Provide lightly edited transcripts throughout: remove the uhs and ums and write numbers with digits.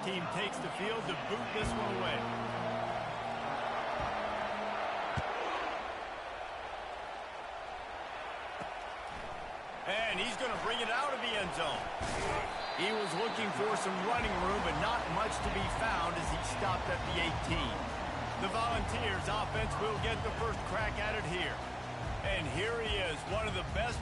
team takes the field to boot this one away. And he's going to bring it out of the end zone. He was looking for some running room, but not much to be found as he stopped at the 18. The Volunteers offense will get the first crack at it here. And here he is, one of the best.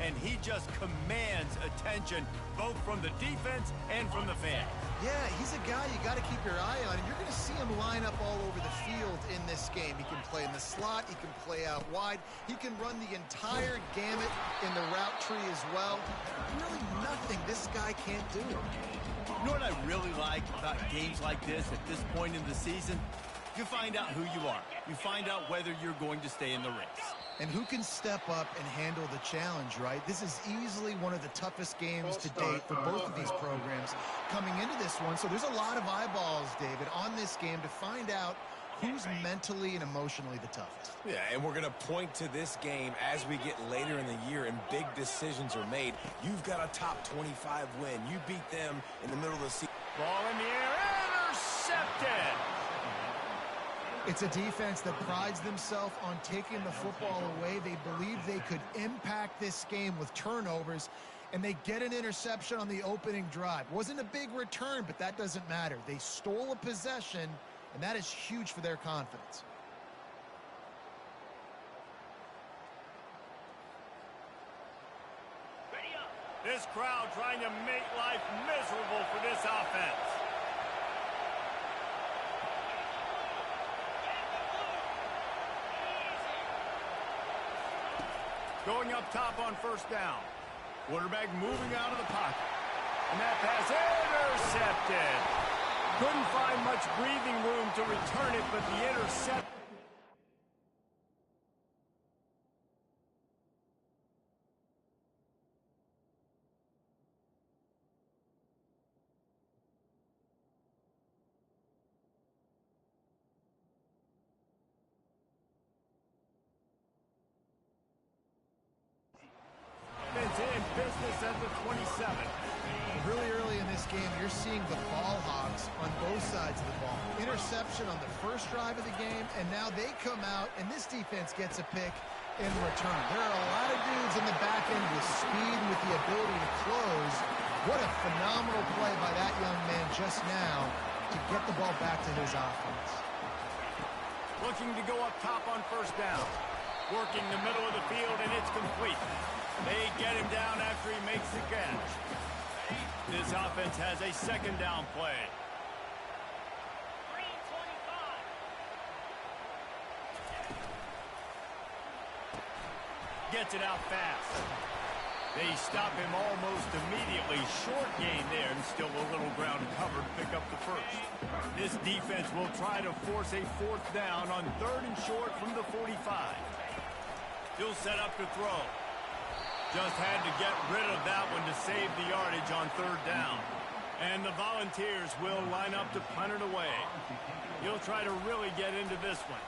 and he just commands attention, both from the defense and from the fans. Yeah, he's a guy you got to keep your eye on, and you're going to see him line up all over the field in this game. He can play in the slot, he can play out wide, he can run the entire gamut in the route tree as well. Really nothing this guy can't do. You know what I really like about games like this at this point in the season? You find out who you are. You find out whether you're going to stay in the race. And who can step up and handle the challenge, right? This is easily one of the toughest games to date for both of these programs coming into this one. So there's a lot of eyeballs, David, on this game to find out who's mentally and emotionally the toughest. Yeah, and we're going to point to this game as we get later in the year and big decisions are made. You've got a top 25 win. You beat them in the middle of the season. Ball in the air, intercepted. It's a defense that prides themselves on taking the football away. They believe they could impact this game with turnovers, and they get an interception on the opening drive. Wasn't a big return, but that doesn't matter. They stole a possession, and that is huge for their confidence. This crowd trying to make life miserable for this offense. Going up top on first down. Quarterback moving out of the pocket. And that pass intercepted. Couldn't find much breathing room to return it, but the interception. In business at the 27. Really early in this game, you're seeing the ball hogs on both sides of the ball. Interception on the first drive of the game, and now they come out, and this defense gets a pick in return. There are a lot of dudes in the back end with speed and with the ability to close. What a phenomenal play by that young man just now to get the ball back to his offense. Looking to go up top on first down. Working the middle of the field, and it's complete. They get him down after he makes the catch. This offense has a second down play. Gets it out fast. They stop him almost immediately. Short gain there, and still a little ground covered to pick up the first. This defense will try to force a fourth down on third and short from the 45. He'll set up to throw. Just had to get rid of that one to save the yardage on third down. And the Volunteers will line up to punt it away. He'll try to really get into this one.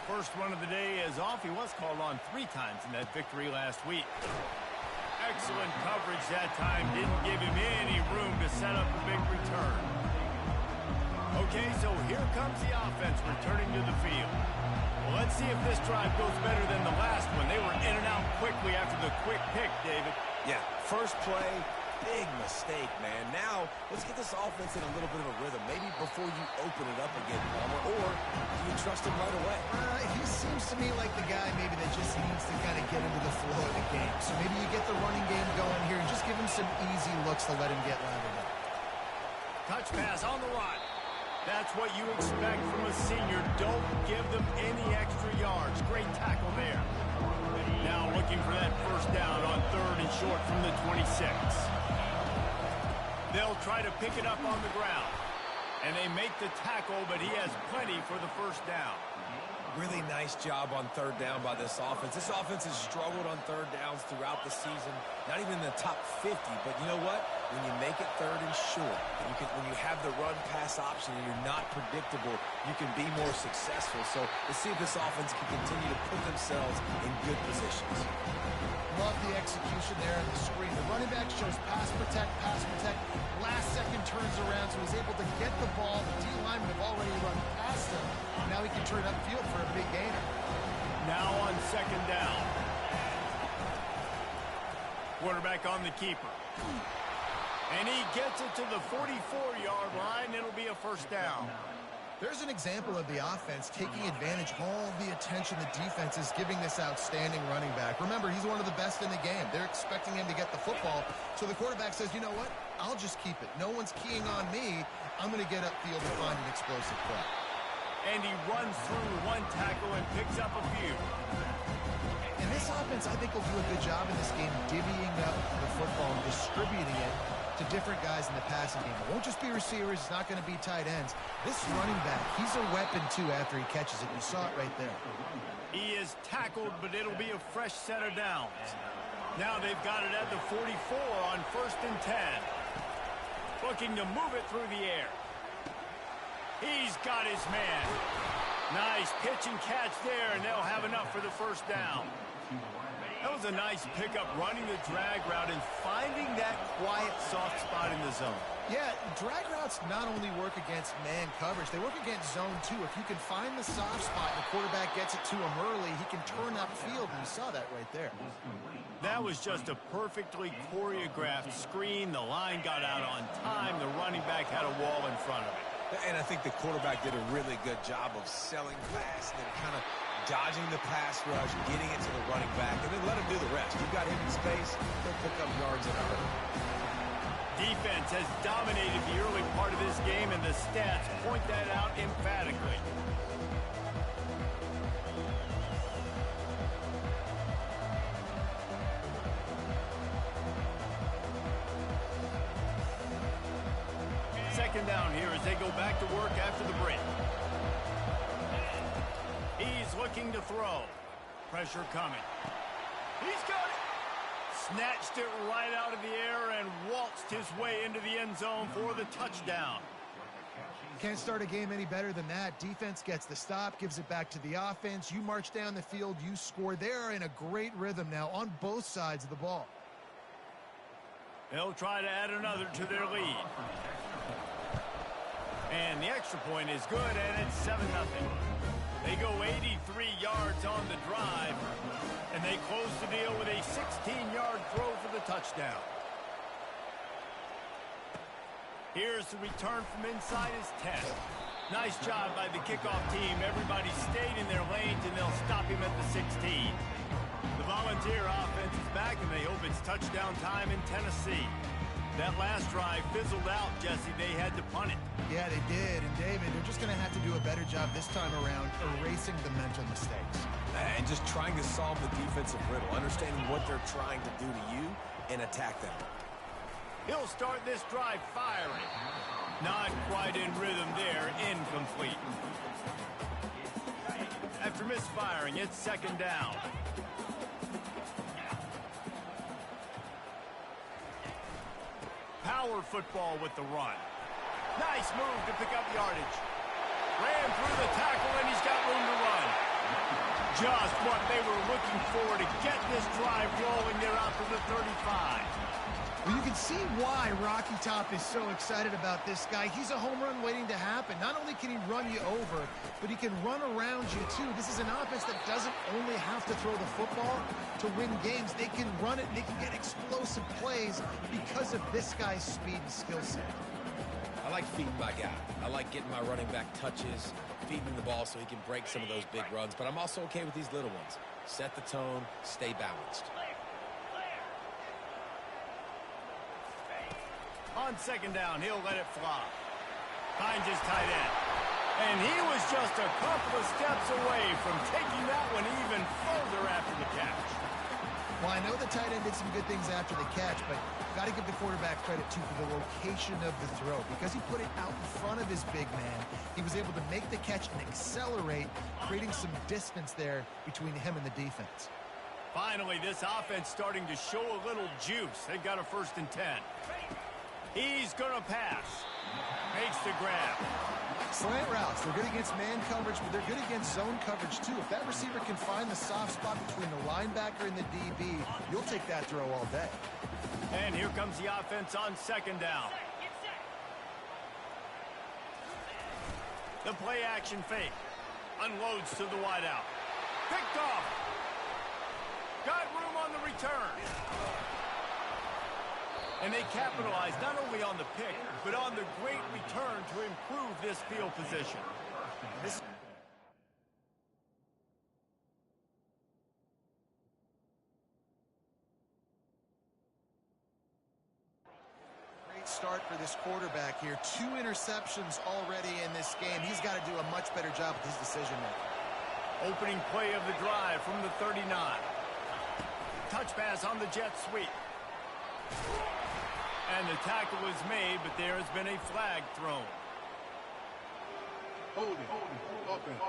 First one of the day is off. He was called on 3 times in that victory last week. Excellent coverage that time. Didn't give him any room to set up a big return. Okay, so here comes the offense returning to the field. Well, let's see if this drive goes better than the last one. They were in and out quickly after the quick pick, David. Yeah, first play, big mistake, man. Now, let's get this offense in a little bit of a rhythm. Maybe before you open it up again, Palmer, or do you trust him right away? He seems to me like the guy maybe that just needs to kind of get into the flow of the game. So maybe you get the running game going here and just give him some easy looks to let him get lathered up. Touch pass on the run. That's what you expect from a senior. Don't give them any extra yards. Great tackle there. Now looking for that first down on third and short from the 26. They'll try to pick it up on the ground. And they make the tackle, but he has plenty for the first down. Really nice job on third down by this offense. This offense has struggled on third downs throughout the season. Not even in the top 50, but you know what? When you make it third and short, when you have the run-pass option and you're not predictable, you can be more successful. So let's see if this offense can continue to put themselves in good positions. Love the execution there on the screen. The running back shows pass protect, pass protect. Last second turns around, so he's able to get the ball. The D-linemen have already run past him. Now he can turn upfield for a big gainer. Now on second down. Quarterback on the keeper. And he gets it to the 44-yard line. It'll be a first down. There's an example of the offense taking advantage of all the attention the defense is giving this outstanding running back. Remember, he's one of the best in the game. They're expecting him to get the football, so the quarterback says, you know what? I'll just keep it. No one's keying on me. I'm going to get upfield and find an explosive play. And he runs through one tackle and picks up a few. And this offense, I think, will do a good job in this game divvying up the football and distributing it to different guys in the passing game. It won't just be receivers. It's not going to be tight ends. This running back, he's a weapon, too, after he catches it. You saw it right there. He is tackled, but it'll be a fresh set of downs. Now they've got it at the 44 on 1st and 10. Looking to move it through the air. He's got his man. Nice pitch and catch there, and they'll have enough for the first down. That was a nice pickup, running the drag route and finding that quiet, soft spot in the zone. Yeah, drag routes not only work against man coverage, they work against zone too. If you can find the soft spot and the quarterback gets it to him early, he can turn upfield, and you saw that right there. That was just a perfectly choreographed screen. The line got out on time. The running back had a wall in front of it. And I think the quarterback did a really good job of selling fast and then kind of dodging the pass rush, getting it to the running back, and then let him do the rest. You got him in space, he'll pick up yards in a hurry. Defense has dominated the early part of this game, and the stats point that out emphatically. Second down here as they go back to work after the break. He's looking to throw. Pressure coming. He's got it. Snatched it right out of the air and waltzed his way into the end zone for the touchdown. Can't start a game any better than that. Defense gets the stop, gives it back to the offense. You march down the field, you score. They're in a great rhythm now on both sides of the ball. They'll try to add another to their lead. And the extra point is good, and it's 7-0. They go 83 yards on the drive, and they close the deal with a 16-yard throw for the touchdown. Here's the return from inside his 10. Nice job by the kickoff team. Everybody stayed in their lanes, and they'll stop him at the 16. The Volunteer offense is back, and they hope it's touchdown time in Tennessee. That last drive fizzled out, Jesse. They had to punt it. Yeah, they did. And, David, they're just going to have to do a better job this time around erasing the mental mistakes. And just trying to solve the defensive riddle, understanding what they're trying to do to you and attack them. He'll start this drive firing. Not quite in rhythm there. Incomplete. After misfiring, it's second down. Power football with the run. Nice move to pick up yardage. Ran through the tackle, and he's got room to run. Just what they were looking for to get this drive rolling. They're out to the 35. Well, you can see why Rocky Top is so excited about this guy. He's a home run waiting to happen. Not only can he run you over, but he can run around you, too. This is an offense that doesn't only have to throw the football to win games. They can run it, and they can get explosive plays because of this guy's speed and skill set. I like feeding my guy. I like getting my running back touches, feeding the ball so he can break some of those big runs. But I'm also okay with these little ones. Set the tone, stay balanced. On second down, he'll let it fly. Finds his tight end. And he was just a couple of steps away from taking that one even further after the catch. Well, I know the tight end did some good things after the catch, but got to give the quarterback credit, too, for the location of the throw. Because he put it out in front of his big man, he was able to make the catch and accelerate, creating some distance there between him and the defense. Finally, this offense starting to show a little juice. They've got a 1st and 10. He's going to pass. Makes the grab. Slant routes, they're good against man coverage, but they're good against zone coverage, too. If that receiver can find the soft spot between the linebacker and the DB, you'll take that throw all day. And here comes the offense on second down. The play action fake. Unloads to the wideout. Picked off. Got room on the return. And they capitalized not only on the pick, but on the great return to improve this field position. Great start for this quarterback here. 2 interceptions already in this game. He's got to do a much better job with his decision-making. Opening play of the drive from the 39. Touch pass on the jet sweep. And the tackle is made, but there has been a flag thrown. Holding. Offense.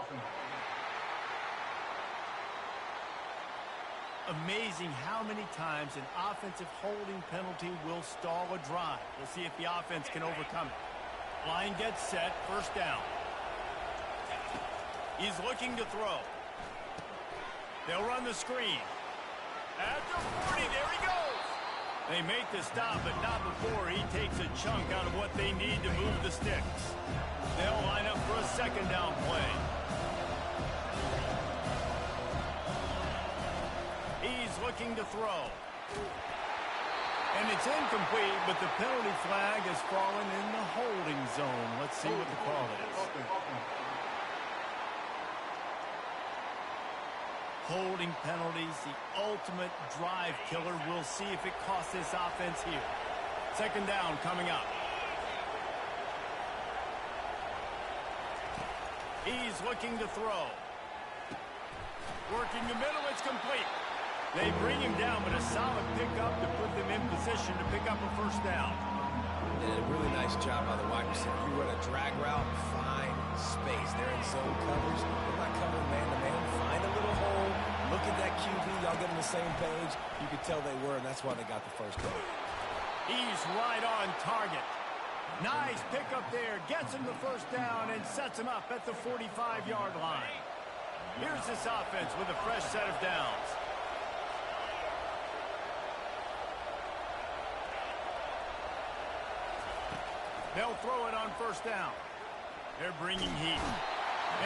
Amazing how many times an offensive holding penalty will stall a drive. We'll see if the offense can overcome it. Line gets set, first down. He's looking to throw. They'll run the screen. At the 40, there he goes. They make the stop, but not before he takes a chunk out of what they need to move the sticks. They'll line up for a second down play. He's looking to throw. And it's incomplete, but the penalty flag has fallen in the holding zone. Let's see what the call is. Holding penalties, the ultimate drive killer. We'll see if it costs this offense here. Second down coming up. He's looking to throw. Working the middle, it's complete. They bring him down, but a solid pickup to put them in position to pick up a first down. And a really nice job by the wide receiver. You run a drag route, find space. They're in zone coverage. They're not covering man-to-man. Find a little hole. Look at that QB. Y'all get on the same page. You could tell they were, and that's why they got the first down. He's right on target. Nice pickup there. Gets him the first down and sets him up at the 45-yard line. Here's this offense with a fresh set of downs. They'll throw it on first down. They're bringing heat.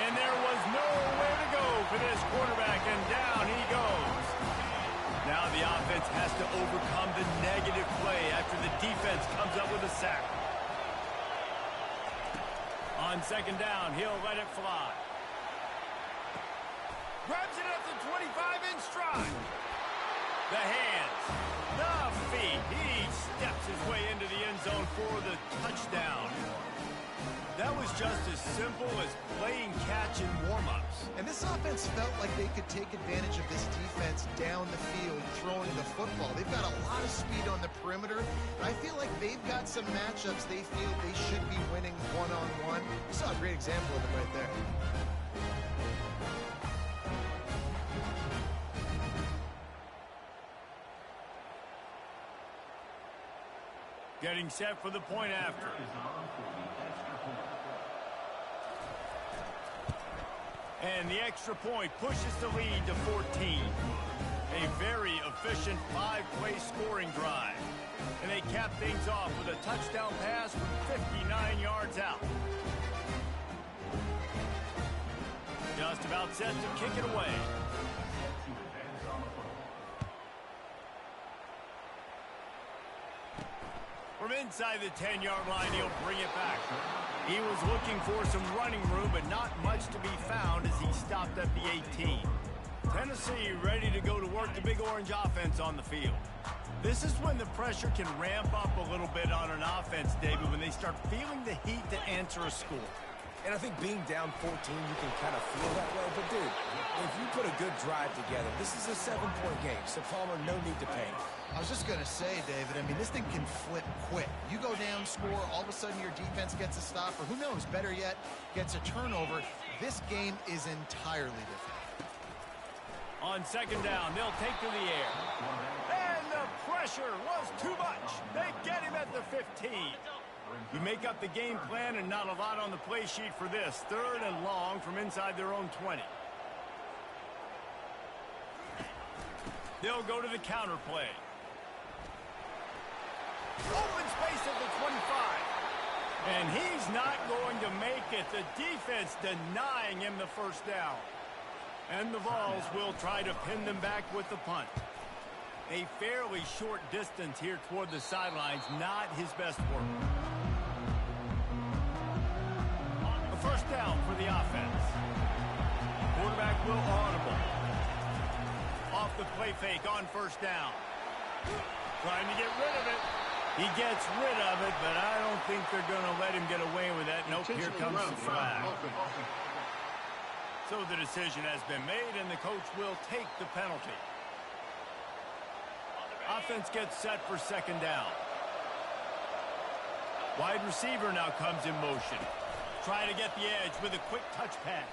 And there was nowhere to go for this quarterback, and down he goes. Now the offense has to overcome the negative play after the defense comes up with a sack. On second down, he'll let it fly. Grabs it at the 25 in stride. The hands, the feet. He steps his way into the end zone for the touchdown. That was just as simple as playing catch in warm-ups. And this offense felt like they could take advantage of this defense down the field throwing the football. They've got a lot of speed on the perimeter, and I feel like they've got some matchups they feel they should be winning one-on-one. We saw a great example of it right there. Getting set for the point after. And the extra point pushes the lead to 14. A very efficient 5-play scoring drive. And they cap things off with a touchdown pass from 59 yards out. Just about set to kick it away. From inside the 10-yard line, he'll bring it back. He was looking for some running room, but not much to be found as he stopped at the 18. Tennessee ready to go to work the Big Orange offense on the field. This is when the pressure can ramp up a little bit on an offense, David, when they start feeling the heat to answer a score. And I think being down 14, you can kind of feel that way. But, dude, if you put a good drive together, this is a 7-point game. So, Palmer, no need to panic. I was just going to say, David, I mean, this thing can flip quick. You go down, score, all of a sudden your defense gets a stop, or who knows, better yet, gets a turnover. This game is entirely different. On second down, they'll take to the air. And the pressure was too much. They get him at the 15. You make up the game plan and not a lot on the play sheet for this. Third and long from inside their own 20. They'll go to the counter play. Open space at the 25. And he's not going to make it. The defense denying him the first down. And the Vols will try to pin them back with the punt. A fairly short distance here toward the sidelines, not his best work. down for the offense. Quarterback will audible. Off the play fake on first down. Trying to get rid of it. He gets rid of it, but I don't think they're going to let him get away with that. Nope, here comes the flag. So the decision has been made, and the coach will take the penalty. Offense gets set for second down. Wide receiver now comes in motion. Trying to get the edge with a quick touch pass.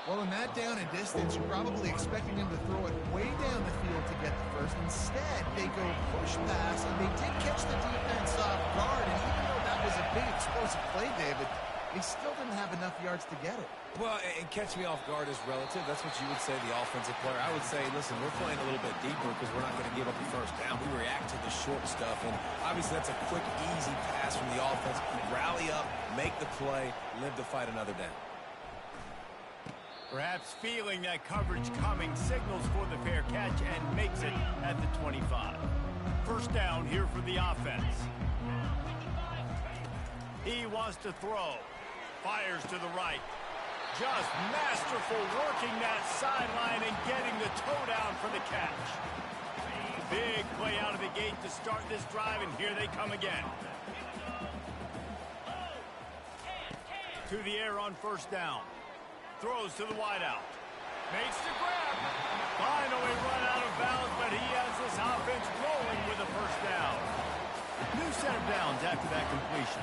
Well, in that down and distance, you're probably expecting him to throw it way down the field to get the first. Instead, they go push pass, and they did catch the defense off guard. And even though that was a big explosive play, David, they still didn't have enough yards to get it. Well, and catch me off guard is relative. That's what you would say, the offensive player. I would say, listen, we're playing a little bit deeper because we're not going to give up the first down. We react to the short stuff, and obviously that's a quick, easy pass from the offense. Rally up, make the play, live to fight another down. Perhaps feeling that coverage coming, signals for the fair catch and makes it at the 25. First down here for the offense. He wants to throw. Fires to the right. Just masterful working that sideline and getting the toe down for the catch. Big play out of the gate to start this drive, and here they come again. To the air on first down. Throws to the wideout. Makes the grab. Finally run out of bounds, but he has this offense rolling with a first down. New set of downs after that completion.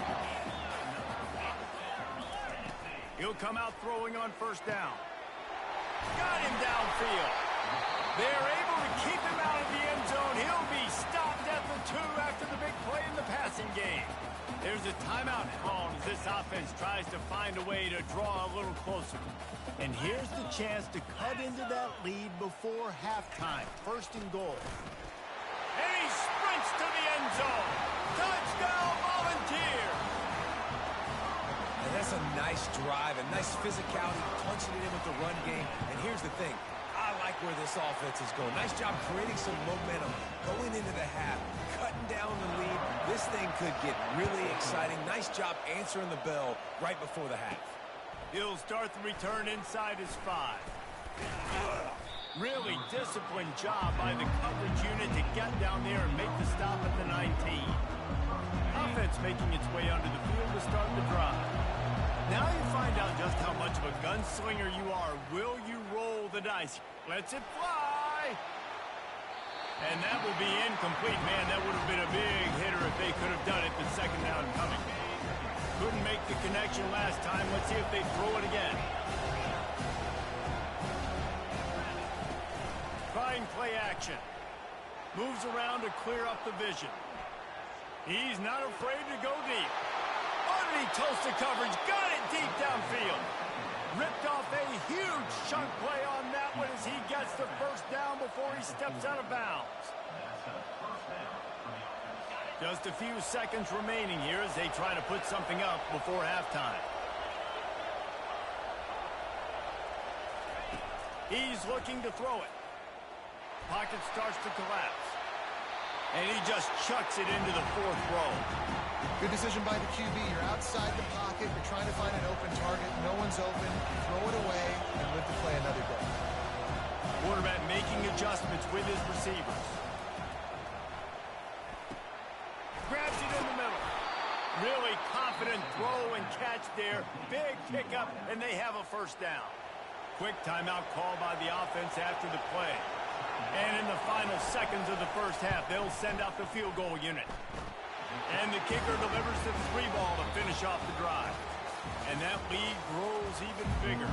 He'll come out throwing on first down. Got him downfield. They're able to keep him out of the end zone. He'll be stopped at the 2 after the big play in the passing game. There's a timeout called as this offense tries to find a way to draw a little closer. And here's the chance to cut into that lead before halftime. First and goal. And he sprints to the end zone. Touchdown, Volunteers! And that's a nice drive, a nice physicality, punching it in with the run game. And here's the thing. I like where this offense is going. Nice job creating some momentum going into the half, cutting down the lead. This thing could get really exciting. Nice job answering the bell right before the half. He'll start the return inside his 5. Really disciplined job by the coverage unit to get down there and make the stop at the 19. Offense making its way onto the field to start the drive. Now you find out just how much of a gunslinger you are. Will you roll the dice? Lets it fly. And that will be incomplete. Man, that would have been a big hitter if they could have done it. The second down coming. Couldn't make the connection last time. Let's see if they throw it again. Trying play action. Moves around to clear up the vision. He's not afraid to go deep. Underneath toasted coverage. Got it deep downfield. Ripped off a huge chunk play on that one as he gets the first down before he steps out of bounds. Just a few seconds remaining here as they try to put something up before halftime. He's looking to throw it. Pocket starts to collapse. And he just chucks it into the 4th row. Good decision by the QB. You're outside the pocket. You're trying to find an open target. No one's open. Throw it away and live to play another day. Quarterback making adjustments with his receivers. Grabs it in the middle. Really confident throw and catch there. Big pickup, and they have a first down. Quick timeout call by the offense after the play. And in the final seconds of the first half, they'll send out the field goal unit. And the kicker delivers the 3 ball to finish off the drive. And that lead grows even bigger.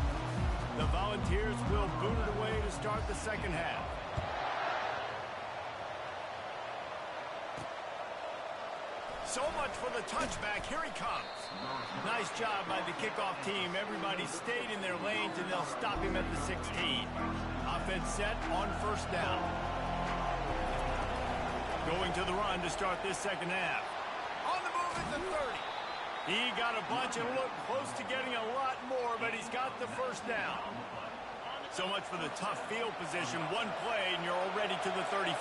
The Volunteers will boot it away to start the second half. So much for the touchback. Here he comes. Nice job by the kickoff team. Everybody stayed in their lanes, and they'll stop him at the 16. Offense set on first down. Going to the run to start this second half. On the move at the 30. He got a bunch and looked close to getting a lot more, but he's got the first down. So much for the tough field position. One play, and you're already to the 35.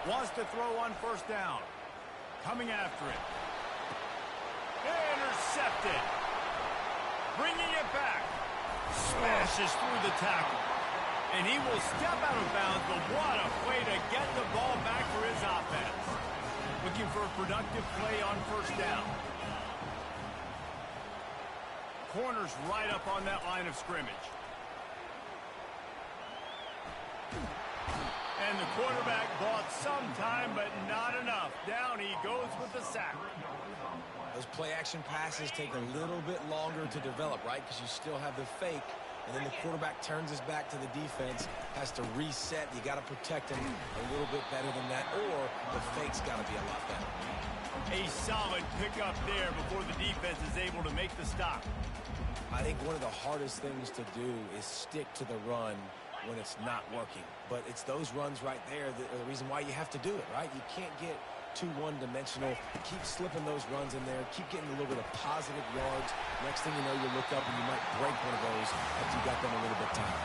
Wants to throw on first down. Coming after it. Intercepted. Bringing it back. Smashes through the tackle. And he will step out of bounds, but what a play to get the ball back for his offense. Looking for a productive play on first down. Corner's right up on that line of scrimmage. And the quarterback bought some time, but not enough. Down he goes with the sack. Those play-action passes take a little bit longer to develop, right? Because you still have the fake, and then the quarterback turns his back to the defense, has to reset. You got to protect him a little bit better than that, or the fake's got to be a lot better. A solid pickup there before the defense is able to make the stop. I think one of the hardest things to do is stick to the run when it's not working. But it's those runs right there that are the reason why you have to do it, right? You can't get too one-dimensional. Keep slipping those runs in there. Keep getting a little bit of positive yards. Next thing you know, you look up and you might break one of those after you got them a little bit tired.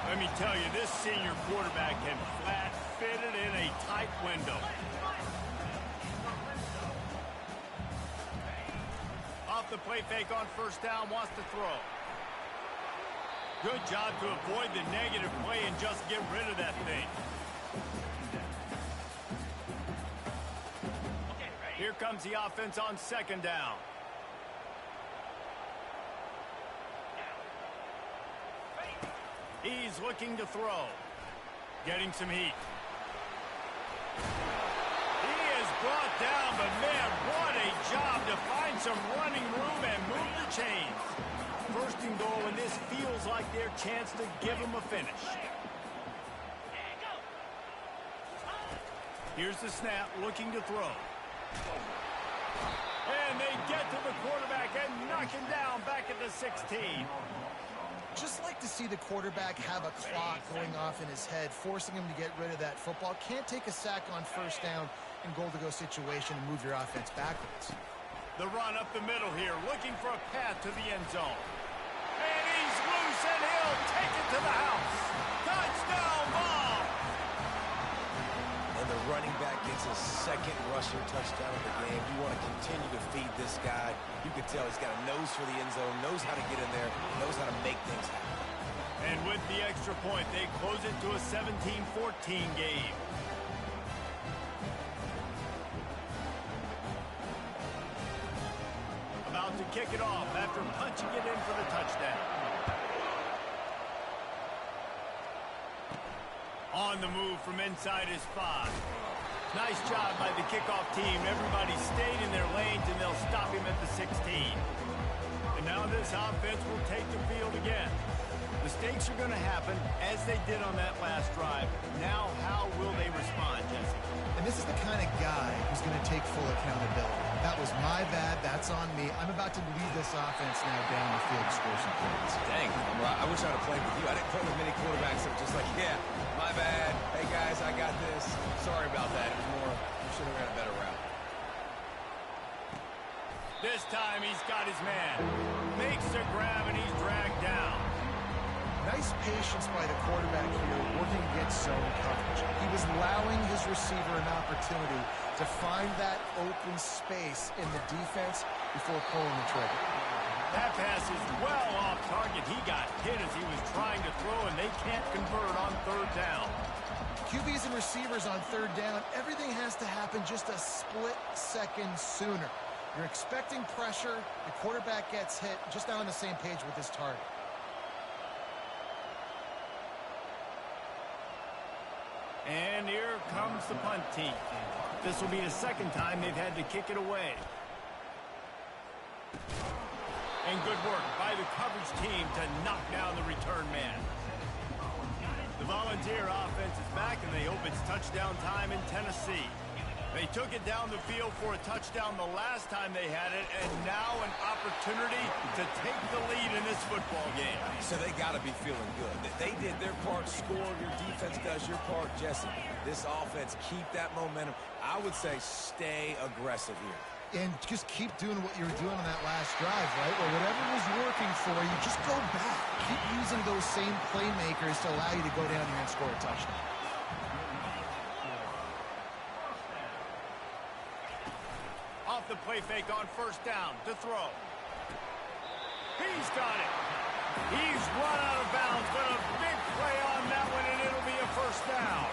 Let me tell you, this senior quarterback can flat fit it in a tight window. Off the play fake on first down, wants to throw. Good job to avoid the negative play and just get rid of that thing. Here comes the offense on second down. He's looking to throw. Getting some heat. He is brought down, but man, what a job to find some running room and move the chains. First and goal, and this feels like their chance to give him a finish. Here's the snap, looking to throw. And they get to the quarterback and knock him down back at the 16. Just like to see the quarterback have a clock going off in his head, forcing him to get rid of that football. Can't take a sack on first down in goal-to-go situation and move your offense backwards. The run up the middle here, looking for a path to the end zone. And he's loose, and he'll take it to the house. Touchdown ball! And the running back gets his second rushing touchdown of the game. You want to continue to feed this guy. You can tell he's got a nose for the end zone, knows how to get in there, knows how to make things happen. And with the extra point, they close it to a 17-14 game. About to kick it off after punching it in for the touchdown. On the move from inside his 5. Nice job by the kickoff team. Everybody stayed in their lanes, and they'll stop him at the 16. And now this offense will take the field again. Mistakes are going to happen, as they did on that last drive. Now, how will they respond, Jesse? And this is the kind of guy who's going to take full accountability. That was my bad. That's on me. I'm about to lead this offense now down the field to score some points. Dang, I wish I would have played with you. I didn't play with many quarterbacks that were just like, yeah, my bad. Hey, guys, I got this. Sorry about that. It was more, we should have ran a better route. This time he's got his man. Makes the grab, and he's dragged down. Nice patience by the quarterback here, working against zone coverage. He was allowing his receiver an opportunity to find that open space in the defense before pulling the trigger. That pass is well off target. He got hit as he was trying to throw, and they can't convert on third down. QBs and receivers on third down, everything has to happen just a split second sooner. You're expecting pressure, the quarterback gets hit, just not on the same page with his target. And here comes the punt team. This will be the second time they've had to kick it away. And good work by the coverage team to knock down the return man. The Volunteer offense is back, and they hope it's touchdown time in Tennessee. They took it down the field for a touchdown the last time they had it, and now an opportunity to take the lead in this football game. So they got to be feeling good. They did their part, score, your defense does your part, Jesse. This offense, keep that momentum. I would say stay aggressive here. And just keep doing what you were doing on that last drive, right? Well, whatever was working for you, just go back. Keep using those same playmakers to allow you to go down here and score a touchdown. off the play fake on first down to throw. He's got it. He's run out of bounds, but a big play on that one, and it'll be a first down.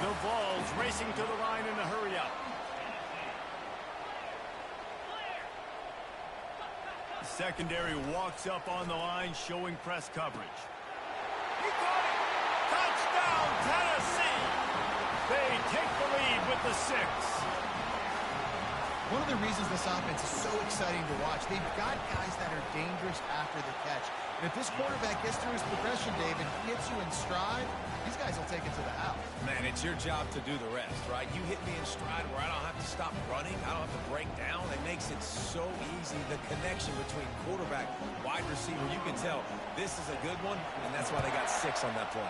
The Vols racing to the line in a hurry-up. Secondary walks up on the line, showing press coverage. He got it! Touchdown, Tennessee! They take the lead with the 6. One of the reasons this offense is so exciting to watch, they've got guys that are dangerous after the catch. And if this quarterback gets through his progression, David, gets you in stride, these guys will take it to the house. Man, it's your job to do the rest, right? You hit me in stride where I don't have to stop running. I don't have to break down. It makes it so easy. The connection between quarterback, wide receiver, you can tell this is a good one, and that's why they got 6 on that play.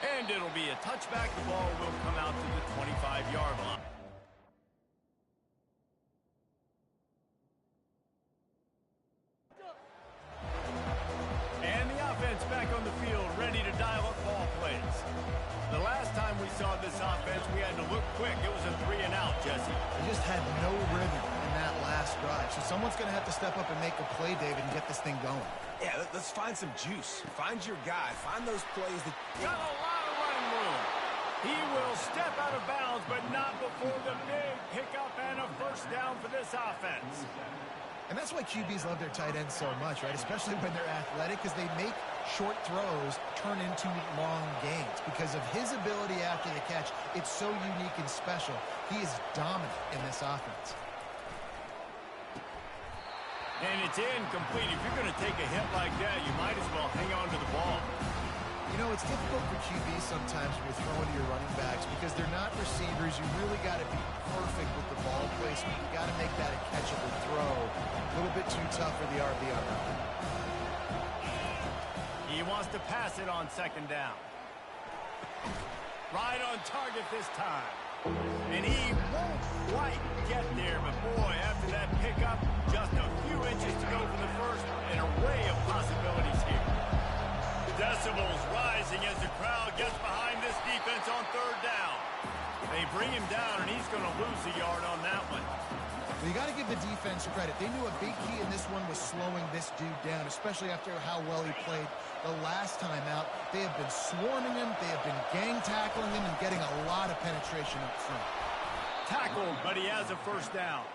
And it'll be a touchback. The ball will come out to the 25-yard line. And the offense back on the field, ready to dial up ball plays. The last time we saw this offense, we had to look quick. It was a 3-and-out, Jesse. They just had no rhythm in that last drive. So someone's going to have to step up and make a play, David, and get this thing going. Yeah, let's find some juice. Find your guy. Find those plays that... Got a lot of running room. He will step out of bounds, but not before the big pickup and a first down for this offense. And that's why QBs love their tight ends so much, right? Especially when they're athletic, because they make short throws turn into long gains. Because of his ability after the catch, it's so unique and special. He is dominant in this offense. And it's incomplete. If you're going to take a hit like that, you might as well hang on to the ball. You know, it's difficult for QBs sometimes when you're throwing to your running backs because they're not receivers. You really got to be perfect with the ball placement. You got to make that a catchable throw. A little bit too tough for the RB on that one. He wants to pass it on second down. Right on target this time. And he won't quite get there, but boy, after that pickup, just a few inches to go for the first. An array of possibilities here. Decibels rising as the crowd gets behind this defense on third down. They bring him down, and he's going to lose a yard on that one. Well, you got to give the defense credit. They knew a big key in this one was slowing this dude down, especially after how well he played the last time out. They have been swarming him. They have been gang tackling him and getting a lot of penetration up front. Tackled, but he has a first down.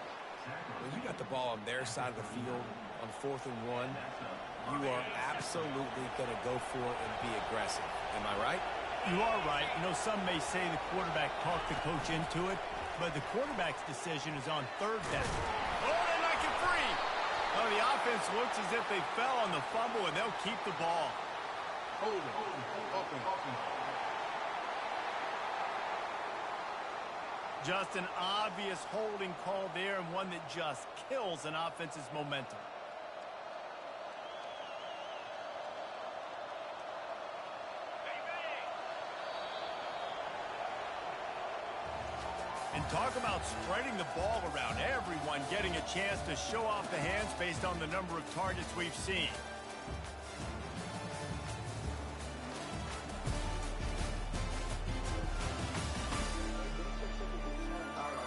When you got the ball on their side of the field on 4th and 1, you are absolutely going to go for it and be aggressive. Am I right? You are right. You know, some may say the quarterback talked the coach into it, but the quarterback's decision is on third down. Oh, they like it free. Oh, the offense looks as if they fell on the fumble, and they'll keep the ball. Just an obvious holding call there, and one that just kills an offense's momentum. And talk about spreading the ball around. Everyone getting a chance to show off the hands based on the number of targets we've seen.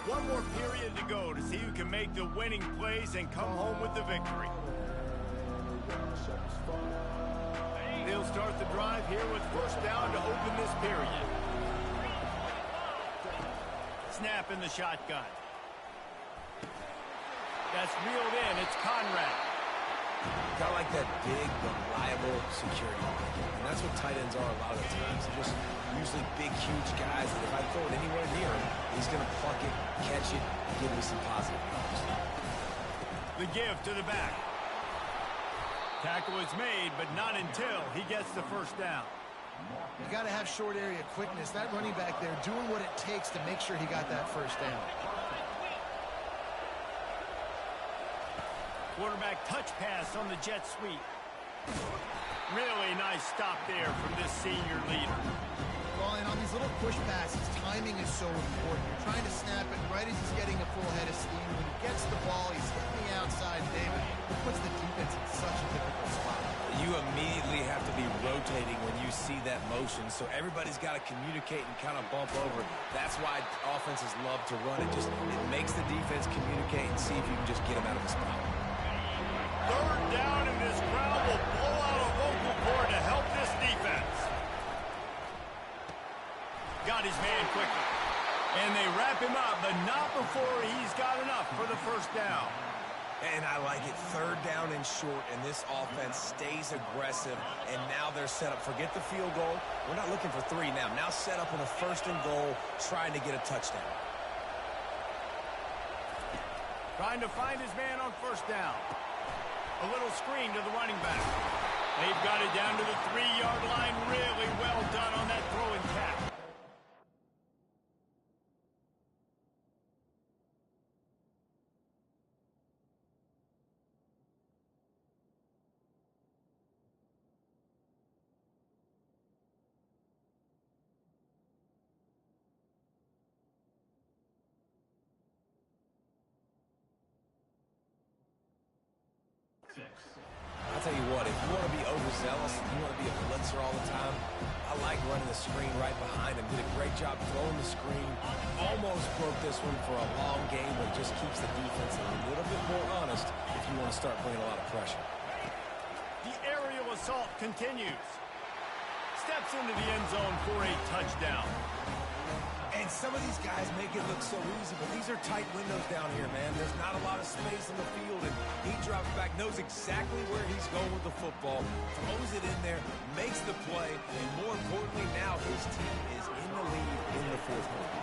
One more period to go to see who can make the winning plays and come home with the victory. They'll start the drive here with first down to open this period. Snap in the shotgun. That's reeled in. It's Conrad. Got like that big, reliable security. And that's what tight ends are a lot of the times. They're just usually big, huge guys that if I throw it anywhere near him, he's going to pluck it, catch it, and give me some positive numbers. The give to the back. Tackle is made, but not until he gets the first down. You got to have short area quickness. That running back there doing what it takes to make sure he got that first down. Quarterback touch pass on the jet sweep. Really nice stop there from this senior leader. Well, and on these little push passes, timing is so important. You're trying to snap it right as he's getting a full head of steam. When he gets the ball, he's hitting the outside, David. It puts the defense in such a difficult spot. You immediately have to be rotating when you see that motion, so everybody's got to communicate and kind of bump over. That's why offenses love to run it. It makes the defense communicate and see if you can just get them out of the spot. Third down, and this crowd will blow out a vocal cord to help this defense. Got his man quickly. And they wrap him up, but not before he's got enough for the first down. And I like it. Third down and short, and this offense stays aggressive, and now they're set up. Forget the field goal. We're not looking for 3 now. Now set up with a first and goal, trying to get a touchdown. Trying to find his man on first down. A little screen to the running back. They've got it down to the 3-yard line. Really well done on that throwing tackle. I'll tell you what, if you want to be overzealous, if you want to be a blitzer all the time, I like running the screen right behind him. Did a great job throwing the screen. Almost broke this one for a long game, but just keeps the defense a little bit more honest if you want to start bringing a lot of pressure. The aerial assault continues. Steps into the end zone for a touchdown. And some of these guys make it look so easy, but these are tight windows down here, man. There's not a lot of space in the field, and he drops back, knows exactly where he's going with the football, throws it in there, makes the play, and more importantly, now his team is in the lead in the fourth quarter.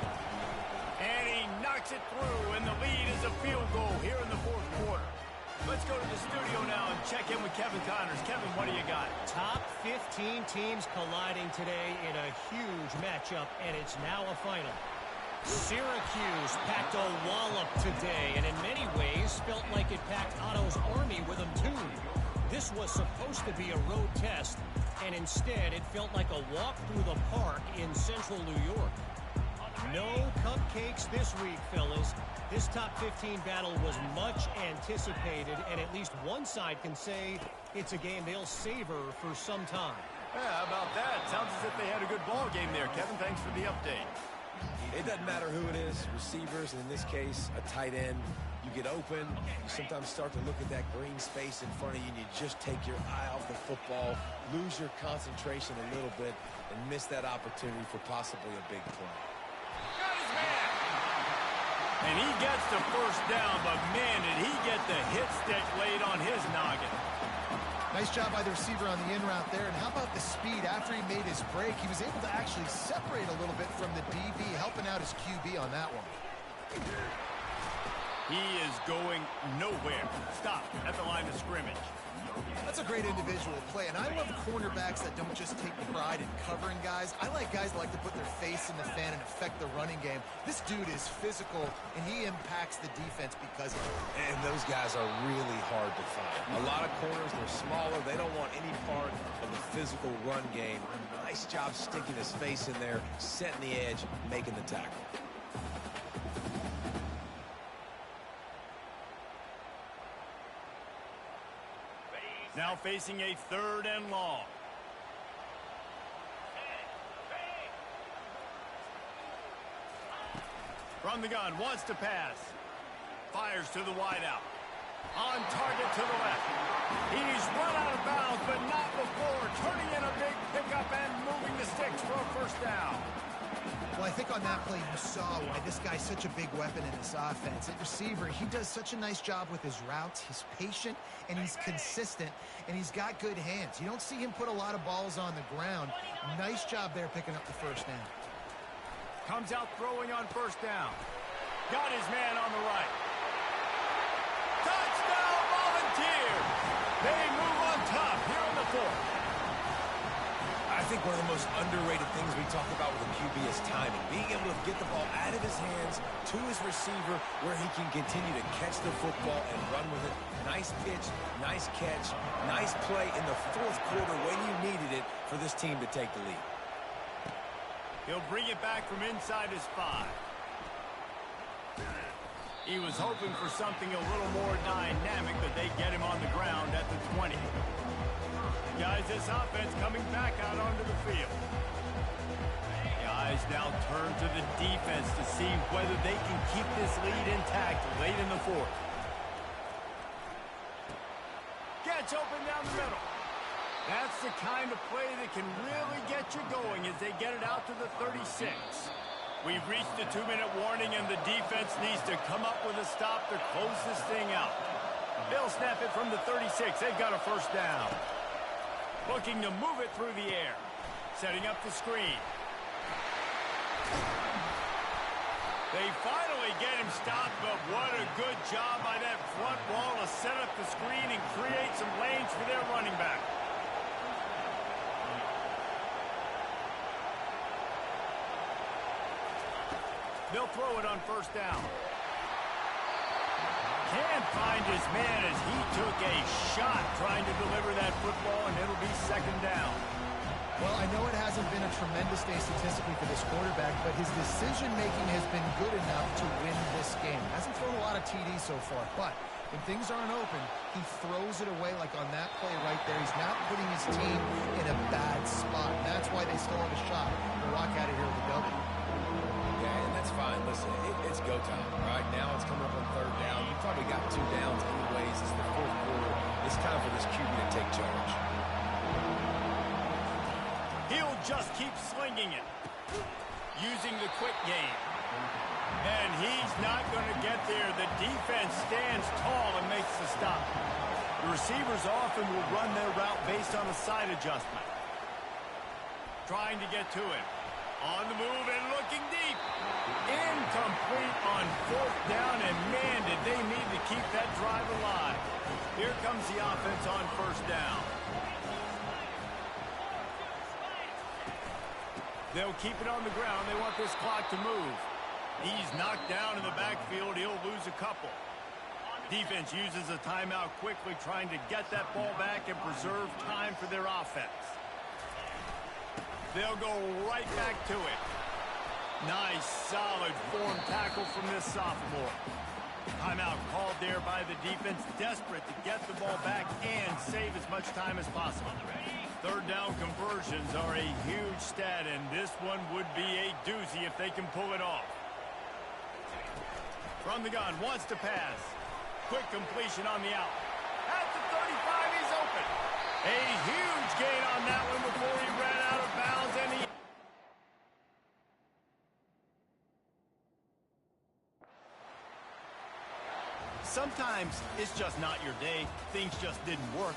And he knocks it through, and the lead is a field goal here in the fourth quarter. Let's go to the studio now and check in with Kevin Connors. Kevin, what do you got? Top 15 teams colliding today in a huge matchup, and it's now a final. Syracuse packed a wallop today, and in many ways felt like it packed Otto's Army with them too. This was supposed to be a road test, and instead it felt like a walk through the park in central New York. No cupcakes this week, fellas. This top 15 battle was much anticipated, and at least one side can say it's a game they'll savor for some time. Yeah, how about that? Sounds as if they had a good ball game there. Kevin, thanks for the update. It doesn't matter who it is, receivers, and in this case, a tight end. You get open, you sometimes start to look at that green space in front of you, and you just take your eye off the football, lose your concentration a little bit, and miss that opportunity for possibly a big play. Got his man! And he gets the first down, but man, did he get the hit stick laid on his noggin. Nice job by the receiver on the in route there. And how about the speed after he made his break? He was able to actually separate a little bit from the DB, helping out his QB on that one. He is going nowhere. Stop at the line of scrimmage. That's a great individual play, and I love cornerbacks that don't just take pride in covering guys. I like guys that like to put their face in the fan and affect the running game. This dude is physical, and he impacts the defense because of it. And those guys are really hard to find. A lot of corners, they're smaller. They don't want any part of the physical run game. Nice job sticking his face in there, setting the edge, making the tackle. Now facing a third and long. From the gun, wants to pass. Fires to the wideout. On target to the left. He's run out of bounds, but not before turning in a big pickup and moving the sticks for a first down. Well, I think on that play you saw why this guy's such a big weapon in this offense. At receiver, he does such a nice job with his routes. He's patient, and he's consistent, and he's got good hands. You don't see him put a lot of balls on the ground. Nice job there picking up the first down. Comes out throwing on first down. Got his man on the right. Touchdown, Volunteers! They move on top here in the fourth. I think one of the most underrated things we talk about with a QB is timing. Being able to get the ball out of his hands to his receiver where he can continue to catch the football and run with it. Nice pitch, nice catch, nice play in the fourth quarter when you needed it for this team to take the lead. He'll bring it back from inside his 5. He was hoping for something a little more dynamic, but they get him on the ground at the 20. guys, this offense coming back out onto the field. The eyes now turn to the defense to see whether they can keep this lead intact late in the fourth. Gets open down the middle. That's the kind of play that can really get you going as they get it out to the 36. We've reached the 2-minute warning, and the defense needs to come up with a stop to close this thing out. They'll snap it from the 36. They've got a first down. Looking to move it through the air. Setting up the screen. They finally get him stopped, but what a good job by that front wall to set up the screen and create some lanes for their running back. They'll throw it on first down. Can't find his man as he took a shot trying to deliver that football, and it'll be second down. Well, I know it hasn't been a tremendous day statistically for this quarterback, but his decision-making has been good enough to win this game. Hasn't thrown a lot of TDs so far, but when things aren't open, he throws it away like on that play right there. He's not putting his team in a bad spot. That's why they still have a shot to walk out of here with a W. Yeah, and that's fine. Listen, it's go time. Right now it's coming up on third down. You probably got 2 downs anyways. It's the fourth quarter. It's time for this QB to take charge. He'll just keep slinging it, using the quick game. And he's not going to get there. The defense stands tall and makes the stop. The receivers often will run their route based on a side adjustment. Trying to get to it. On the move and looking deep. Incomplete on fourth down, and man, did they need to keep that drive alive. Here comes the offense on first down. They'll keep it on the ground. They want this clock to move. He's knocked down in the backfield. He'll lose a couple. Defense uses a timeout quickly, trying to get that ball back and preserve time for their offense. They'll go right back to it. Nice, solid form tackle from this sophomore. Timeout called there by the defense, desperate to get the ball back and save as much time as possible. Third down conversions are a huge stat, and this one would be a doozy if they can pull it off. From the gun, wants to pass. Quick completion on the out. At the 35, he's open. A huge gain on that one before he ran out of bounds, and he... Sometimes it's just not your day. Things just didn't work.